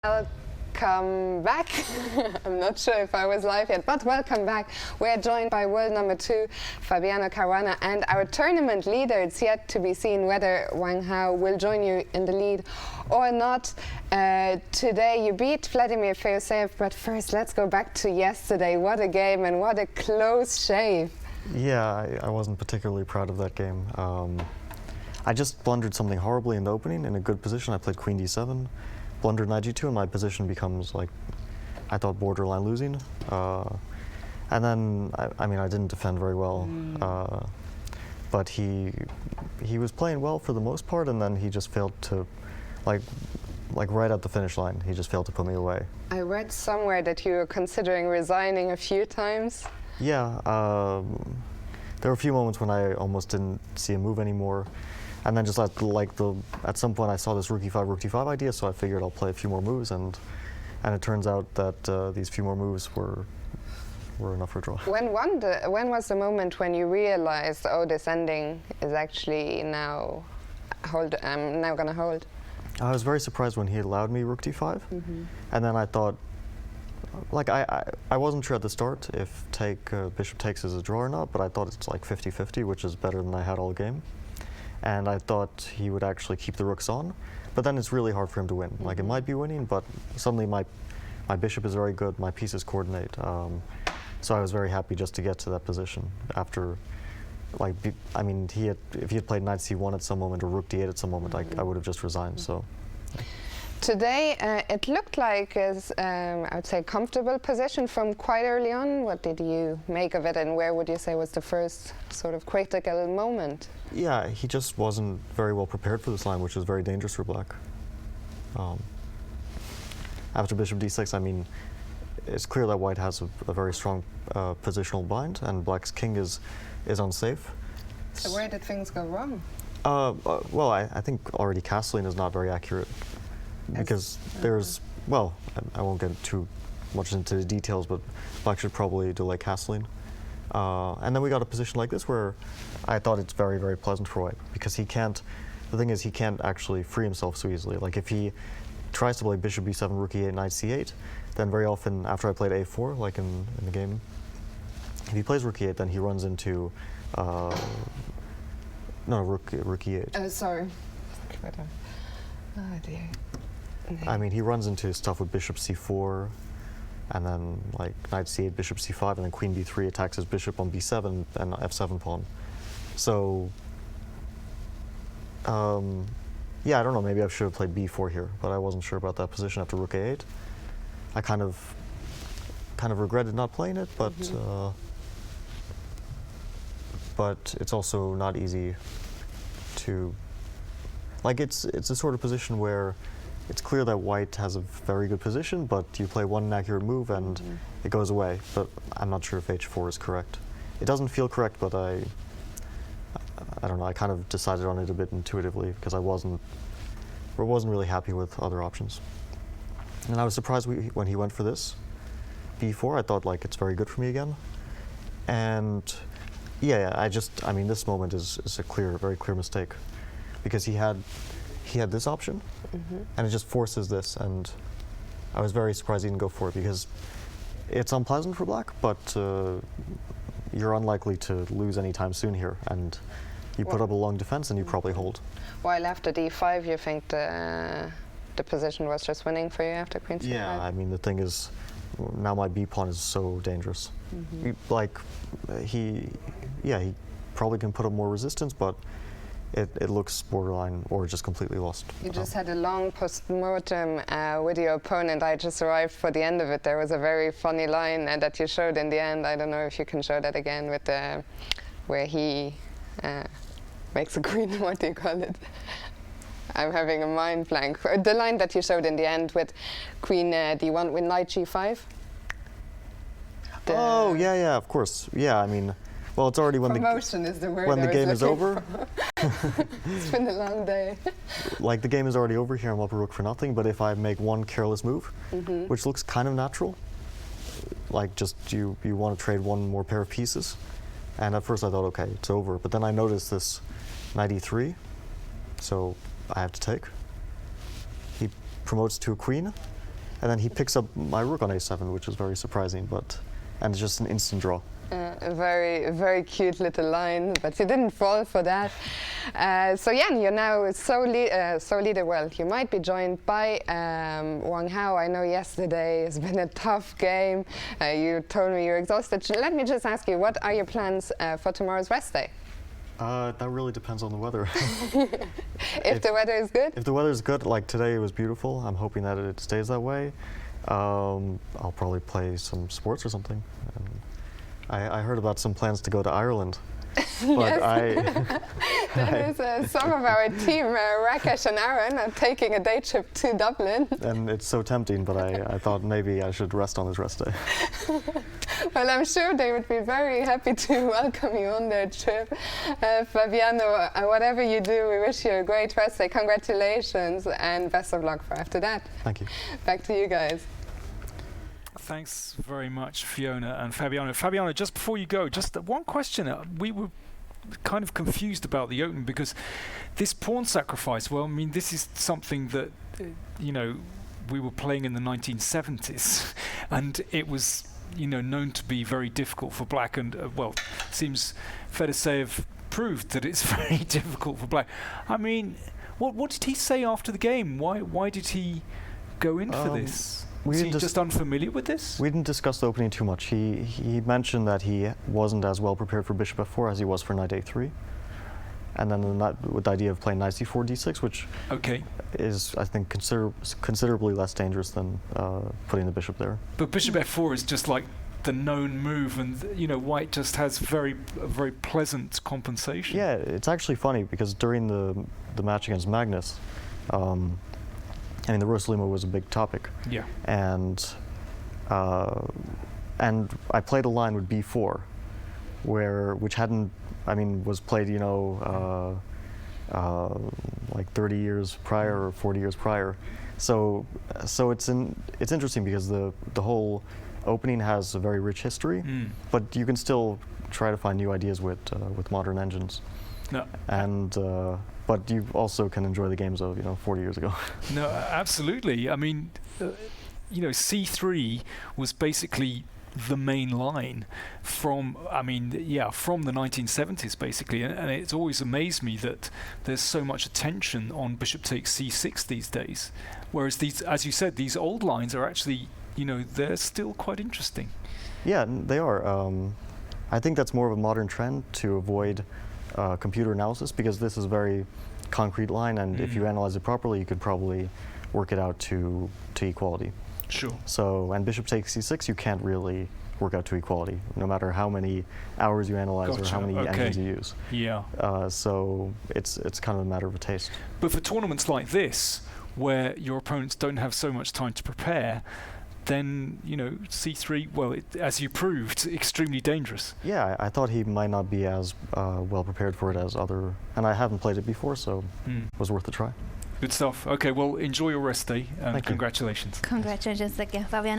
Welcome back. I'm not sure if I was live yet, but welcome back. We're joined by world number 2, Fabiano Caruana, and our tournament leader. It's yet to be seen whether Wang Hao will join you in the lead or not. Today you beat Vladimir Fedoseev, but first let's go back to yesterday. What a game and what a close shave. Yeah, I wasn't particularly proud of that game. I just blundered something horribly in the opening in a good position. I played queen d7. Blundered knight g2 and my position becomes, like, I thought borderline losing. And then, I mean, I didn't defend very well. But he was playing well for the most part, and then he just failed to, like right at the finish line, he just failed to put me away. I read somewhere that you were considering resigning a few times. Yeah, there were a few moments when I almost didn't see a move anymore. And then just at some point I saw this rook e5 idea, so I figured I'll play a few more moves, and it turns out that these few more moves were enough for a draw. When was the moment when you realized, oh, this ending is actually now I'm now gonna hold? I was very surprised when he allowed me rook d5, and then I thought, like, I wasn't sure at the start if bishop takes is a draw or not, but I thought it's like 50-50, which is better than I had all game. And I thought he would actually keep the rooks on, but then it's really hard for him to win. Like, it might be winning, but suddenly my bishop is very good, my pieces coordinate. So I was very happy just to get to that position after, like, I mean, if he had played knight c1 at some moment or rook d8 at some moment, I would have just resigned. So. Today, it looked like I would say, comfortable position from quite early on. What did you make of it, and where would you say was the first sort of critical moment? Yeah, he just wasn't very well prepared for this line, which is very dangerous for black. After bishop d6, I mean, it's clear that white has a very strong positional bind, and black's king is unsafe. So where did things go wrong? Well, I think already castling is not very accurate. Because there's, well, I won't get too much into the details, but black should probably delay castling. And then we got a position like this where I thought it's very, very pleasant for white, because the thing is, he can't actually free himself so easily. Like, if he tries to play bishop b7, rook e8, knight c8, then very often after I played a4, like in the game, if he plays rook e8, then he runs into, no, rook e8. Oh, sorry. Oh, dear. I mean, he runs into stuff with bishop c4, and then, like, knight c8, bishop c5, and then queen b3 attacks his bishop on b7 and f7 pawn. So, yeah, I don't know, maybe I should have played b4 here, but I wasn't sure about that position after rook a8. I kind of regretted not playing it, but but it's also not easy to, like, it's a sort of position where it's clear that white has a very good position, but you play one inaccurate move and it goes away. But I'm not sure if h4 is correct. It doesn't feel correct, but I don't know, I kind of decided on it a bit intuitively because I wasn't really happy with other options. And I was surprised when he went for this b4. I thought, like, it's very good for me again. And yeah, I mean, this moment is a very clear mistake, because he had this option, and it just forces this, and I was very surprised he didn't go for it, because it's unpleasant for black, but you're unlikely to lose anytime soon here, and you put up a long defense and you probably hold. While after d5, you think the position was just winning for you after queen c5? Yeah, I mean, the thing is, now my b pawn is so dangerous. He probably can put up more resistance, but it looks borderline or just completely lost. You just had a long post-mortem with your opponent. I just arrived for the end of it. There was a very funny line that you showed in the end. I don't know if you can show that again, with where he makes a queen. What do you call it? I'm having a mind blank. The line that you showed in the end with queen d1 with knight g5. Oh, yeah, of course. Yeah, I mean, well, it's already when promotion is the word when the game is over. It's been a long day. Like, the game is already over here. I'm up a rook for nothing. But if I make one careless move, which looks kind of natural, like, just you want to trade one more pair of pieces, and at first I thought, okay, it's over. But then I noticed this knight e3, so I have to take. He promotes to a queen, And then he picks up my rook on a7, which is very surprising, and it's just an instant draw. A very, very cute little line, but you didn't fall for that. So Jan, you're now so leader well. You might be joined by Wang Hao. I know yesterday has been a tough game. You told me you're exhausted. Let me just ask you, what are your plans for tomorrow's rest day? That really depends on the weather. If the weather is good? If the weather is good, like today it was beautiful. I'm hoping that it stays that way. I'll probably play some sports or something. I heard about some plans to go to Ireland. But that is some of our team, Rakesh and Aaron, are taking a day trip to Dublin. And it's so tempting, but I thought maybe I should rest on this rest day. Well, I'm sure they would be very happy to welcome you on their trip. Fabiano, whatever you do, we wish you a great rest day. Congratulations and best of luck for after that. Thank you. Back to you guys. Thanks very much, Fiona and Fabiano. Fabiano, just before you go, just one question. We were kind of confused about the opening because this pawn sacrifice, well, I mean, this is something that, we were playing in the 1970s and it was, known to be very difficult for black and, it seems Fedoseev proved that it's very difficult for black. I mean, what did he say after the game? Why did he go in for this? Was he just unfamiliar with this? We didn't discuss the opening too much. He mentioned that he wasn't as well prepared for bishop f4 as he was for knight a3. And then with the idea of playing knight c4, d6, which is, I think, considerably less dangerous than putting the bishop there. But bishop f4 is just like the known move, and white just has very pleasant compensation. Yeah, it's actually funny because during the match against Magnus, I mean, the Rosalimo was a big topic. Yeah. And I played a line with b4, which was played, like 30 years prior or 40 years prior. So it's interesting because the whole opening has a very rich history, but you can still try to find new ideas with modern engines. No. And but you also can enjoy the games of 40 years ago. No, absolutely. I mean, c3 was basically the main line from the 1970s basically, and it's always amazed me that there's so much attention on bishop takes c6 these days, whereas these, as you said, these old lines are actually, they're still quite interesting. Yeah, they are. I think that's more of a modern trend to avoid computer analysis, because this is a very concrete line, and if you analyze it properly, you could probably work it out to equality. Sure. So, and bishop takes c6, you can't really work out to equality, no matter how many hours you analyze or how many engines you use. Yeah. So it's kind of a matter of a taste. But for tournaments like this, where your opponents don't have so much time to prepare, then c3, well, as you proved, extremely dangerous. Yeah, I thought he might not be as well prepared for it as other, and I haven't played it before, so it was worth a try. Good stuff. Okay, well, enjoy your rest day, and congratulations. Congratulations again, Fabiano.